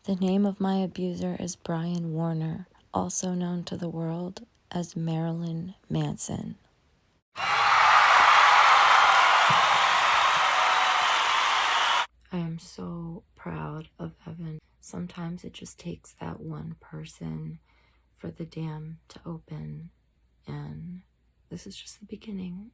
The name of my abuser is Brian Warner, also known to the world as Marilyn Manson. I am so proud of Evan. Sometimes it just takes that one person for the dam to open, and this is just the beginning.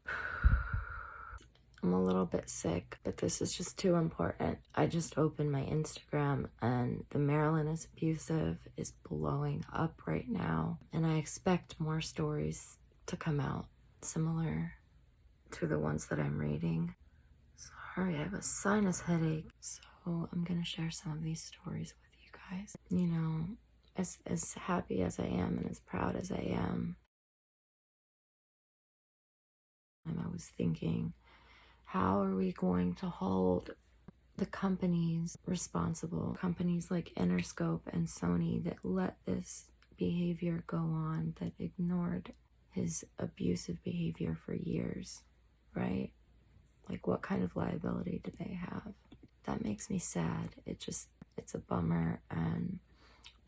I'm a little bit sick, but this is just too important. I just opened my Instagram and the Marilyn is abusive is blowing up right now, and I expect more stories to come out similar to the ones that I'm reading. Sorry, I have a sinus headache, so I'm gonna share some of these stories with you guys. You know, as happy as I am and as proud as I am, and I was thinking, how are we going to hold the companies responsible, companies like Interscope and Sony that let this behavior go on, that ignored his abusive behavior for years, right? Like, what kind of liability do they have? That makes me sad. It's a bummer, and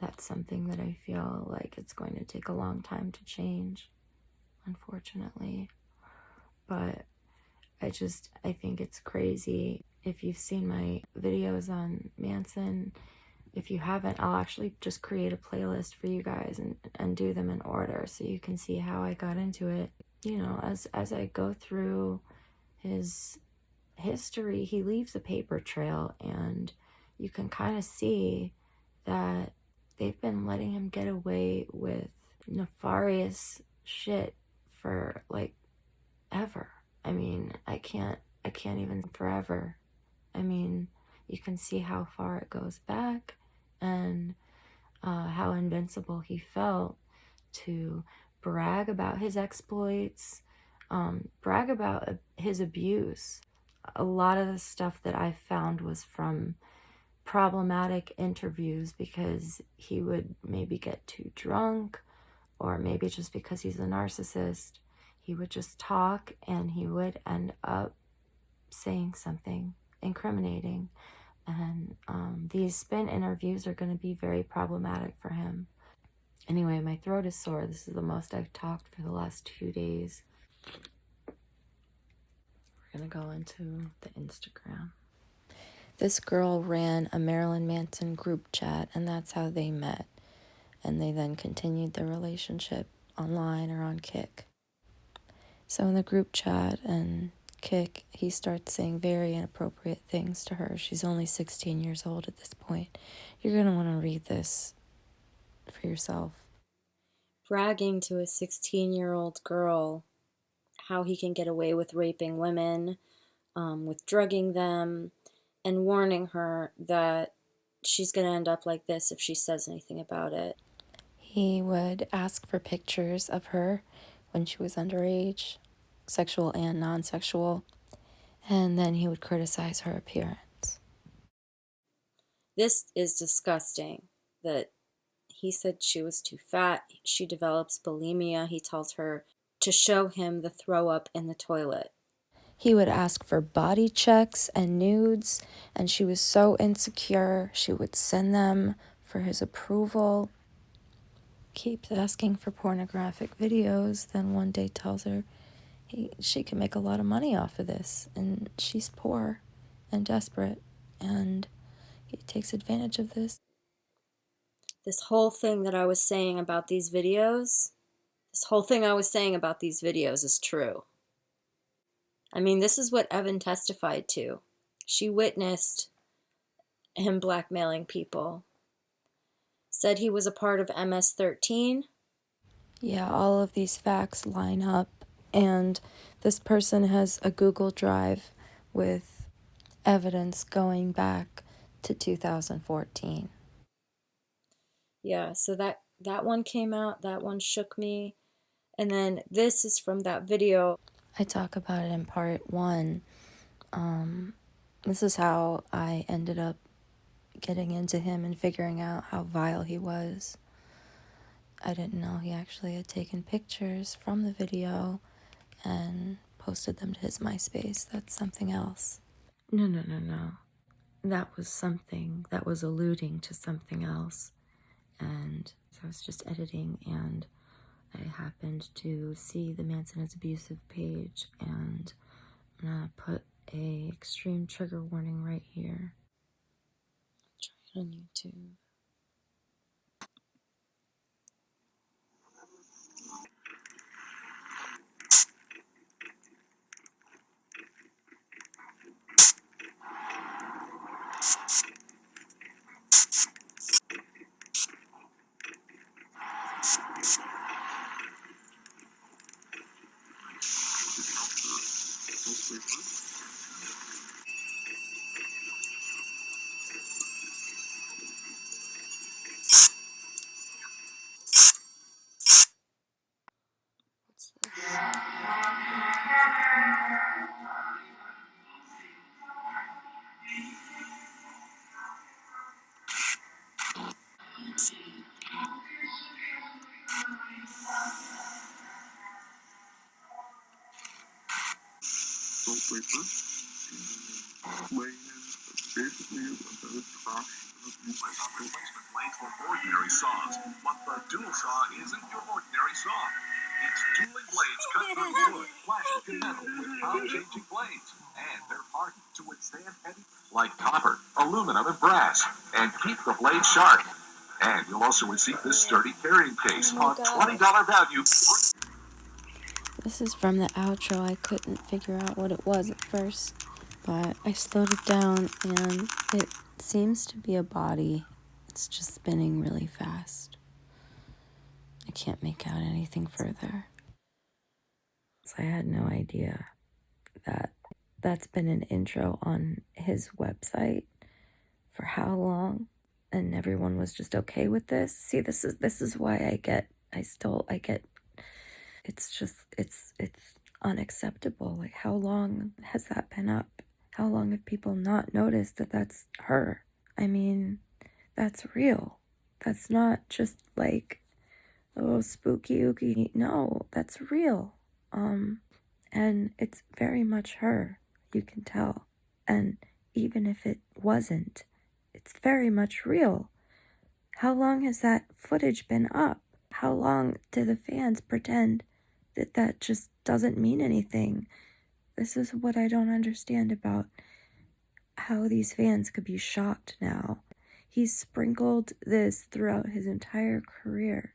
that's something that I feel like it's going to take a long time to change, unfortunately. But I think it's crazy. If you've seen my videos on Manson, if you haven't, I'll actually just create a playlist for you guys and do them in order so you can see how I got into it. You know, as I go through his history, he leaves a paper trail, and you can kind of see that they've been letting him get away with nefarious shit for like ever. I mean, I can't even forever. I mean, you can see how far it goes back, and how invincible he felt to brag about his exploits, brag about his abuse. A lot of the stuff that I found was from problematic interviews because he would maybe get too drunk, or maybe just because he's a narcissist, he would just talk and he would end up saying something incriminating. And these spin interviews are going to be very problematic for him. Anyway, my throat is sore. This is the most I've talked for the last 2 days. We're going to go into the Instagram. This girl ran a Marilyn Manson group chat, and that's how they met. And they then continued their relationship online or on Kick. So in the group chat and Kick, he starts saying very inappropriate things to her. She's only 16 years old at this point. You're going to want to read this for yourself. Bragging to a 16-year-old girl how he can get away with raping women, with drugging them, and warning her that she's going to end up like this if she says anything about it. He would ask for pictures of her when she was underage, sexual and non-sexual, and then he would criticize her appearance. This is disgusting, that he said she was too fat. She develops bulimia. He tells her to show him the throw up in the toilet. He would ask for body checks and nudes, and she was so insecure, she would send them for his approval. Keeps asking for pornographic videos, then one day tells her she can make a lot of money off of this, and she's poor and desperate, and he takes advantage of this. This whole thing that I was saying about these videos, is true. I mean, this is what Evan testified to. She witnessed him blackmailing people. Said he was a part of MS-13. Yeah, all of these facts line up, and this person has a Google Drive with evidence going back to 2014. Yeah, so that one came out, that one shook me. And then this is from that video. I talk about it in part 1. This is how I ended up getting into him and figuring out how vile he was. I didn't know he actually had taken pictures from the video and posted them to his MySpace. That's something else. No. that was something that was alluding to something else. And so I was just editing, and I happened to see the Manson is abusive page, and I'm gonna put a extreme trigger warning right here. Try it on YouTube. What's this? Replacement blades for ordinary saws, but the dual saw isn't your ordinary saw. It's dueling blades cut through wood, plastic, and metal with pound-changing blades, and they're hardened to withstand heavy like copper, aluminum, and brass, and keep the blade sharp. And you'll also receive this sturdy carrying case on $20 value. This is from the outro. I couldn't figure out what it was at first, but I slowed it down, and it seems to be a body. It's just spinning really fast. I can't make out anything further. So I had no idea that that's been an intro on his website for how long, and everyone was just okay with this. See, this is why I get it's unacceptable. Like, how long has that been up? How long have people not noticed that that's her? I mean, that's real. That's not just like, oh, spooky ooky. No, that's real. And it's very much her. You can tell. And even if it wasn't, it's very much real. How long has that footage been up? How long do the fans pretend that that just doesn't mean anything? This is what I don't understand about how these fans could be shocked now. He's sprinkled this throughout his entire career.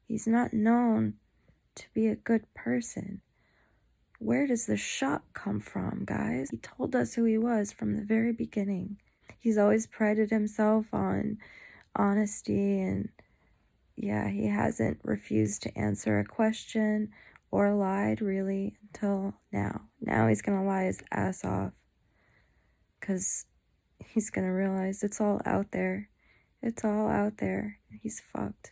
He's not known to be a good person. Where does the shock come from, guys? He told us who he was from the very beginning. He's always prided himself on honesty, and yeah, he hasn't refused to answer a question or lied really until now. Now he's gonna lie his ass off because he's gonna realize it's all out there. It's all out there. He's fucked.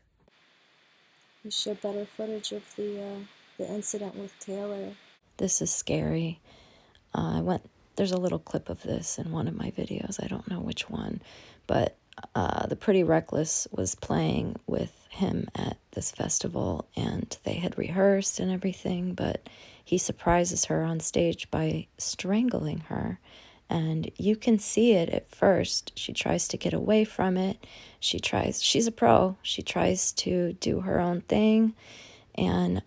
We show better footage of the incident with Taylor. This is scary. There's a little clip of this in one of my videos. I don't know which one, but the Pretty Reckless was playing with him at this festival, and they had rehearsed and everything, but he surprises her on stage by strangling her. And you can see it at first. She tries to get away from it. She's a pro. She tries to do her own thing, and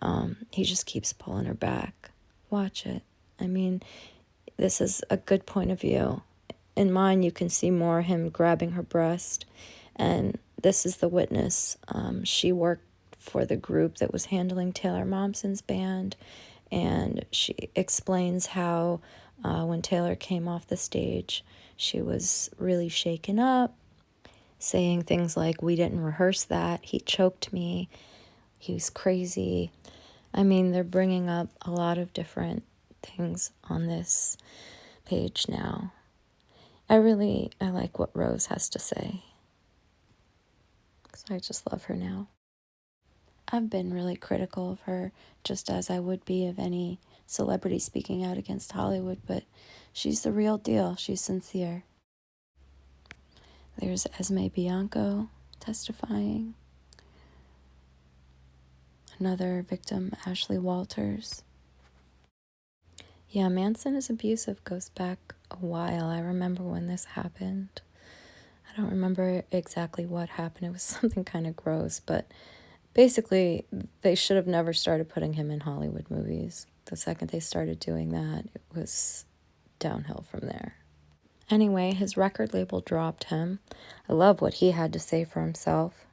he just keeps pulling her back. Watch it. I mean, this is a good point of view. In mine, you can see more him grabbing her breast, and this is the witness. She worked for the group that was handling Taylor Momsen's band, and she explains how when Taylor came off the stage, she was really shaken up, saying things like, "We didn't rehearse that. He choked me. He was crazy." I mean, they're bringing up a lot of different things on this page now. I like what Rose has to say, because I just love her now. I've been really critical of her, just as I would be of any celebrity speaking out against Hollywood, but she's the real deal. She's sincere. There's Esme Bianco testifying. Another victim, Ashley Walters. Yeah, Manson is abusive, goes back a while. I remember when this happened. I don't remember exactly what happened. It was something kind of gross, but basically, they should have never started putting him in Hollywood movies. The second they started doing that, it was downhill from there. Anyway, his record label dropped him. I love what he had to say for himself.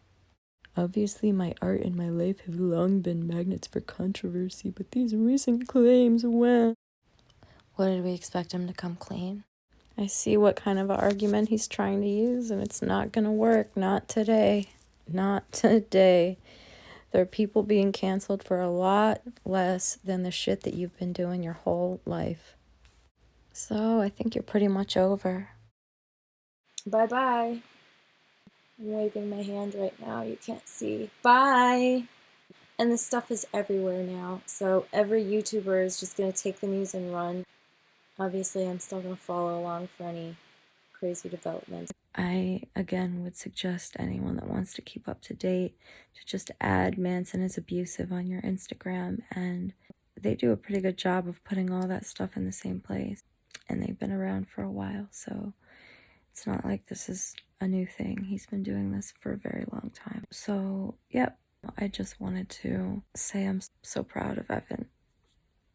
Obviously, my art and my life have long been magnets for controversy, but these recent claims, well... What did we expect him to come clean? I see what kind of argument he's trying to use, and it's not gonna work. Not today. Not today. There are people being canceled for a lot less than the shit that you've been doing your whole life. So I think you're pretty much over. Bye-bye. I'm waving my hand right now. You can't see. Bye! And this stuff is everywhere now. So every YouTuber is just going to take the news and run. Obviously, I'm still going to follow along for any crazy developments. I, again, would suggest anyone that wants to keep up to date to just add Manson is abusive on your Instagram, and they do a pretty good job of putting all that stuff in the same place. And they've been around for a while, so it's not like this is a new thing. He's been doing this for a very long time. So, yep, I just wanted to say I'm so proud of Evan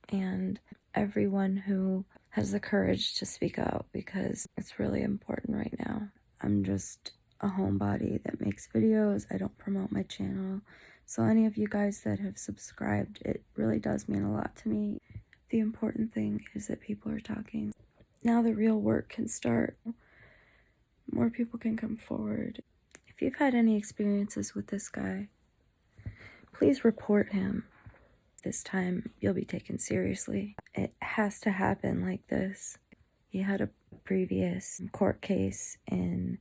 and everyone who has the courage to speak out, because it's really important right now. I'm just a homebody that makes videos. I don't promote my channel. So any of you guys that have subscribed, it really does mean a lot to me. The important thing is that people are talking. Now the real work can start. More people can come forward. If you've had any experiences with this guy, please report him. This time you'll be taken seriously. It has to happen like this. He had a previous court case in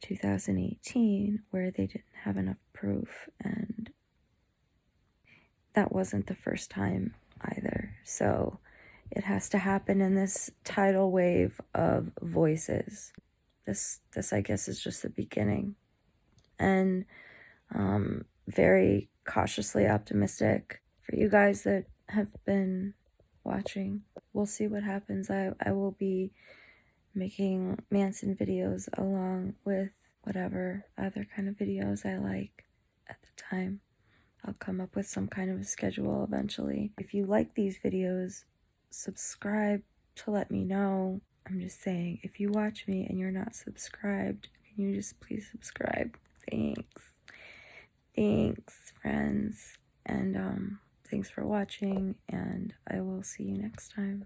2018 where they didn't have enough proof, and that wasn't the first time either. So it has to happen in this tidal wave of voices. This I guess is just the beginning. And very cautiously optimistic for you guys that have been watching. We'll see what happens. I will be making Manson videos along with whatever other kind of videos I like at the time. I'll come up with some kind of a schedule eventually. If you like these videos, subscribe to let me know. I'm just saying, if you watch me and you're not subscribed, can you just please subscribe? Thanks. Thanks, friends. And thanks for watching, and I will see you next time.